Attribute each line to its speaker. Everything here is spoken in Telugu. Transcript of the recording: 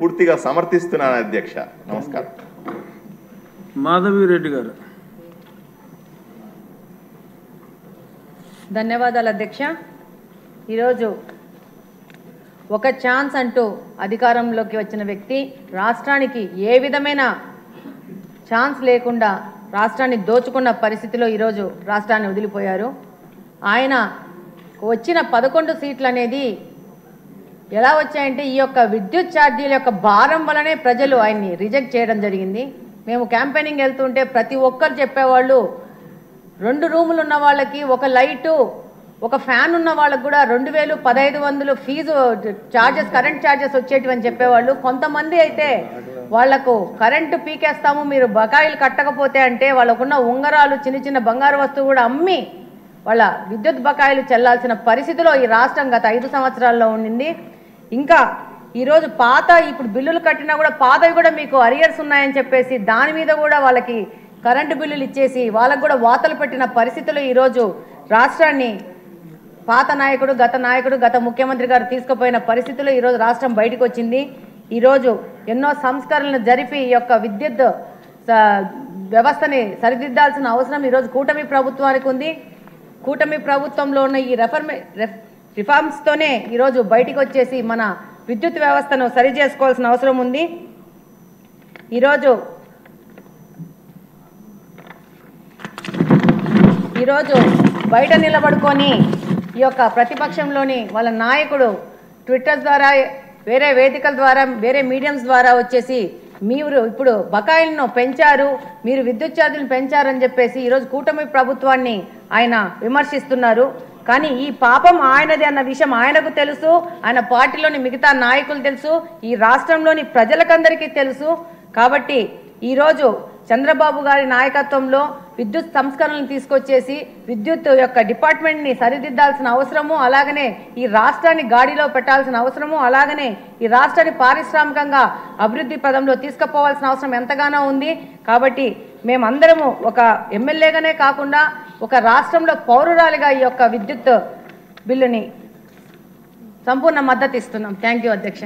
Speaker 1: పూర్తిగా సమర్థిస్తున్నాను అధ్యక్ష. నమస్కారం.
Speaker 2: మాధవి రెడ్డి గారు.
Speaker 3: ధన్యవాదాలు అధ్యక్ష. ఈరోజు ఒక ఛాన్స్ అంటూ అధికారంలోకి వచ్చిన వ్యక్తి రాష్ట్రానికి ఏ విధమైన ఛాన్స్ లేకుండా రాష్ట్రాన్ని దోచుకున్న పరిస్థితిలో ఈరోజు రాష్ట్రాన్ని వదిలిపోయారు. ఆయన వచ్చిన 11 సీట్లు అనేది ఎలా వచ్చాయంటే ఈ యొక్క విద్యుత్ ఛార్జీల యొక్క భారం వల్లనే ప్రజలు ఆయన్ని రిజెక్ట్ చేయడం జరిగింది. మేము క్యాంపెయినింగ్ వెళ్తుంటే ప్రతి ఒక్కరు చెప్పేవాళ్ళు 2 రూములు ఉన్న వాళ్ళకి ఒక లైటు ఒక ఫ్యాన్ ఉన్న వాళ్ళకు కూడా 2000 1500 ఫీజు ఛార్జెస్ కరెంట్ ఛార్జెస్ వచ్చేటివని చెప్పేవాళ్ళు. కొంతమంది అయితే వాళ్లకు కరెంటు పీకేస్తాము మీరు బకాయిలు కట్టకపోతే అంటే వాళ్ళకున్న ఉంగరాలు చిన్న చిన్న బంగారు వస్తువు కూడా అమ్మి వాళ్ళ విద్యుత్ బకాయిలు చెల్లాల్సిన పరిస్థితిలో ఈ రాష్ట్రం గత 5 సంవత్సరాల్లో ఉండింది. ఇంకా ఈరోజు ఇప్పుడు బిల్లులు కట్టినా కూడా పాతవి కూడా మీకు అరియర్స్ ఉన్నాయని చెప్పేసి దాని మీద కూడా వాళ్ళకి కరెంటు బిల్లులు ఇచ్చేసి వాళ్ళకు కూడా వాతలు పెట్టిన పరిస్థితుల్లో ఈరోజు రాష్ట్రాన్ని గత ముఖ్యమంత్రి గారు తీసుకుపోయిన పరిస్థితుల్లో ఈరోజు రాష్ట్రం బయటకు వచ్చింది. ఈరోజు ఎన్నో సంస్కరణలు జరిపి ఈ యొక్క విద్యుత్ వ్యవస్థని సరిదిద్దాల్సిన అవసరం ఈరోజు కూటమి ప్రభుత్వానికి ఉంది. కూటమి ప్రభుత్వంలో ఉన్న ఈ రిఫార్మ్స్తోనే ఈరోజు బయటికి వచ్చేసి మన విద్యుత్ వ్యవస్థను సరి చేసుకోవాల్సిన అవసరం ఉంది. ఈరోజు బయట నిలబడుకొని ఈ యొక్క ప్రతిపక్షంలోని వాళ్ళ నాయకుడు ట్విట్టర్ ద్వారా వేరే వేదికల ద్వారా వేరే మీడియంస్ ద్వారా వచ్చేసి మీరు ఇప్పుడు బకాయిలను పెంచారు మీరు విద్యుత్ ఛార్జీలను పెంచారని చెప్పేసి ఈరోజు కూటమి ప్రభుత్వాన్ని ఆయన విమర్శిస్తున్నారు. కానీ ఈ పాపం ఆయనది అన్న విషయం ఆయనకు తెలుసు, ఆయన పార్టీలోని మిగతా నాయకులు తెలుసు, ఈ రాష్ట్రంలోని ప్రజలకందరికీ తెలుసు. కాబట్టి ఈరోజు చంద్రబాబు గారి నాయకత్వంలో విద్యుత్ సంస్కరణలు తీసుకొచ్చేసి విద్యుత్ యొక్క డిపార్ట్మెంట్ని సరిదిద్దాల్సిన అవసరము, అలాగనే ఈ రాష్ట్రాన్ని గాడిలో పెట్టాల్సిన అవసరము, అలాగనే ఈ రాష్ట్రాన్ని పారిశ్రామికంగా అభివృద్ధి పదంలో తీసుకుపోవాల్సిన అవసరం ఎంతగానో ఉంది. కాబట్టి మేమందరము ఒక ఎమ్మెల్యేగానే కాకుండా ఒక రాష్ట్రంలో పౌరురాలిగా ఈ యొక్క విద్యుత్ బిల్లుని సంపూర్ణ మద్దతు ఇస్తున్నాం. థ్యాంక్ యూ అధ్యక్ష.